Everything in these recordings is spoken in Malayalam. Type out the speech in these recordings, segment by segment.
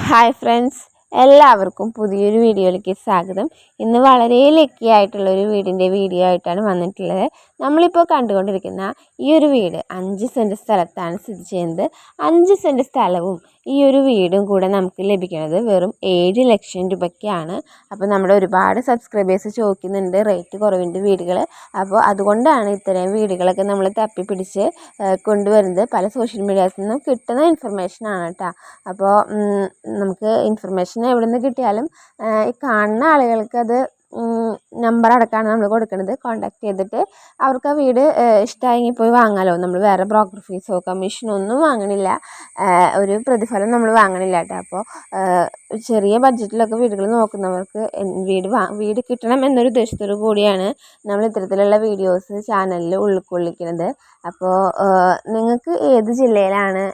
ഹായ് ഫ്രണ്ട്സ്, എല്ലാവർക്കും പുതിയൊരു വീഡിയോയിലേക്ക് സ്വാഗതം. ഇന്ന് വളരെ ലക്കി ആയിട്ടുള്ളൊരു വീഡിയോ ആയിട്ടാണ് വന്നിട്ടുള്ളത്. നമ്മളിപ്പോൾ കണ്ടുകൊണ്ടിരിക്കുന്ന ഈ ഒരു വീട് 5 സെൻറ്റ് സ്ഥലത്താണ് സ്ഥിതി ചെയ്യുന്നത്. 5 സെൻറ്റ് സ്ഥലവും ഈ ഒരു വീടും കൂടെ നമുക്ക് ലഭിക്കുന്നത് വെറും 7 ലക്ഷം രൂപയ്ക്കാണ്. അപ്പോൾ നമ്മുടെ ഒരുപാട് സബ്സ്ക്രൈബേഴ്സ് ചോദിക്കുന്നുണ്ട് റേറ്റ് കുറവിൻ്റെ വീടുകൾ. അപ്പോൾ അതുകൊണ്ടാണ് ഇത്രയും വീടുകളൊക്കെ നമ്മൾ തപ്പിപ്പിടിച്ച് കൊണ്ടുവരുന്നത്. പല സോഷ്യൽ മീഡിയാസിൽ നിന്നും കിട്ടുന്ന ഇൻഫർമേഷനാണ് കേട്ടോ. അപ്പോൾ നമുക്ക് ഇൻഫർമേഷൻ എവിടെ നിന്ന് കിട്ടിയാലും ഈ കാണുന്ന ആളുകൾക്ക് അത് നമ്പർ അടക്കമാണ് നമ്മൾ കൊടുക്കുന്നത്. കോൺടാക്ട് ചെയ്തിട്ട് അവർക്ക് ആ വീട് ഇഷ്ടമായെങ്കിൽ പോയി വാങ്ങാമല്ലോ. നമ്മൾ വേറെ ബ്രോക്കർ ഫീസോ കമ്മീഷനോ ഒന്നും വാങ്ങണില്ല, ഒരു പ്രതിഫലം നമ്മൾ വാങ്ങണില്ല കേട്ടോ. അപ്പോൾ ചെറിയ ബഡ്ജറ്റിലൊക്കെ വീടുകൾ നോക്കുന്നവർക്ക് വീട് കിട്ടണം എന്നൊരു ഉദ്ദേശത്തോടു കൂടിയാണ് നമ്മൾ ഇത്തരത്തിലുള്ള വീഡിയോസ് ചാനലിൽ ഉൾക്കൊള്ളിക്കുന്നത്. അപ്പോൾ നിങ്ങൾക്ക് ഏത് ജില്ലയിലാണ്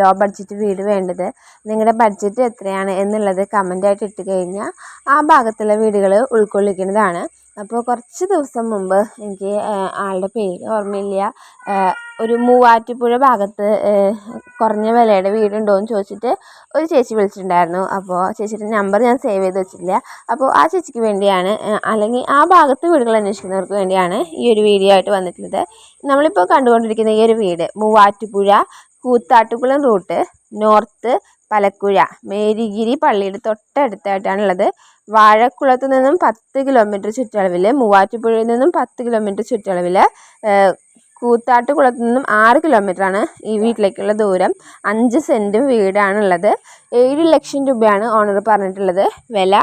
ലോ ബഡ്ജറ്റ് വീട് വേണ്ടത്, നിങ്ങളുടെ ബഡ്ജറ്റ് എത്രയാണ് എന്നുള്ളത് കമൻ്റായിട്ട് ഇട്ട് കഴിഞ്ഞാൽ ആ ഭാഗത്തുള്ള വീടുകൾ ഉൾക്കൊള്ളിക്കുന്നതാണ്. അപ്പോൾ കുറച്ച് ദിവസം മുമ്പ് എനിക്ക് ആളുടെ പേര് ഓർമ്മയില്ല, ഒരു മൂവാറ്റുപുഴ ഭാഗത്ത് കുറഞ്ഞ വിലയുടെ വീടുണ്ടോ എന്ന് ചോദിച്ചിട്ട് ഒരു ചേച്ചി വിളിച്ചിട്ടുണ്ടായിരുന്നു. അപ്പോൾ ചേച്ചിയുടെ നമ്പർ ഞാൻ സേവ് ചെയ്ത് വെച്ചിട്ടില്ല. അപ്പോൾ ആ ചേച്ചിക്ക് വേണ്ടിയാണ്, അല്ലെങ്കിൽ ആ ഭാഗത്ത് വീടുകൾ അന്വേഷിക്കുന്നവർക്ക് വേണ്ടിയാണ് ഈ ഒരു വീഡിയോ ആയിട്ട് വന്നിട്ടുള്ളത്. നമ്മളിപ്പോൾ കണ്ടുകൊണ്ടിരിക്കുന്ന ഈ ഒരു വീട് മൂവാറ്റുപുഴ കൂത്താട്ടുകുളം റൂട്ട് നോർത്ത് പലക്കുഴ മേരിഗിരി പള്ളിയുടെ തൊട്ടടുത്തായിട്ടാണുള്ളത്. വാഴക്കുളത്ത് നിന്നും 10 കിലോമീറ്റർ ചുറ്റളവിൽ, മൂവാറ്റുപുഴയിൽ നിന്നും 10 കിലോമീറ്റർ ചുറ്റളവിൽ, കൂത്താട്ടുകുളത്ത് നിന്നും 6 കിലോമീറ്ററാണ് ഈ വീട്ടിലേക്കുള്ള ദൂരം. 5 സെൻറ്റും വീടാണുള്ളത്. 7 ലക്ഷം രൂപയാണ് ഓണർ പറഞ്ഞിട്ടുള്ളത്. വില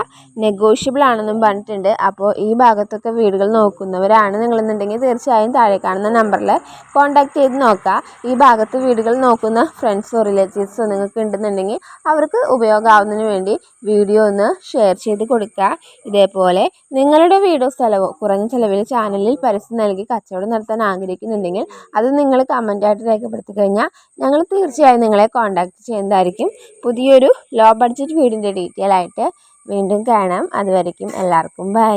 നെഗോഷ്യബിൾ ആണെന്നും പറഞ്ഞിട്ടുണ്ട്. അപ്പോൾ ഈ ഭാഗത്തൊക്കെ വീടുകൾ നോക്കുന്നവരാണ് നിങ്ങളെന്നുണ്ടെങ്കിൽ തീർച്ചയായും താഴെ കാണുന്ന നമ്പറിൽ കോൺടാക്ട് ചെയ്ത് നോക്കുക. ഈ ഭാഗത്ത് വീടുകൾ നോക്കുന്ന ഫ്രണ്ട്സോ റിലേറ്റീവ്സോ നിങ്ങൾക്ക് ഉണ്ടെന്നുണ്ടെങ്കിൽ അവർക്ക് ഉപയോഗമാവുന്നതിന് വേണ്ടി വീഡിയോ ഒന്ന് ഷെയർ ചെയ്ത് കൊടുക്കുക. ഇതേപോലെ നിങ്ങളുടെ വീടോ സ്ഥലമോ കുറഞ്ഞ ചിലവിൽ ചാനലിൽ പരസ്യം നൽകി കച്ചവടം നടത്താൻ ആഗ്രഹിക്കുന്നുണ്ടെങ്കിൽ അത് നിങ്ങൾ കമൻ്റായിട്ട് രേഖപ്പെടുത്തി കഴിഞ്ഞാൽ ഞങ്ങൾ തീർച്ചയായും നിങ്ങളെ കോൺടാക്ട് ചെയ്യുന്നതായിരിക്കും. പുതിയൊരു ലോ ബഡ്ജറ്റ് വീടിൻ്റെ ഡീറ്റെയിൽ ആയിട്ട് വീണ്ടും കാണാം. അതുവരയ്ക്കും എല്ലാവർക്കും ബൈ.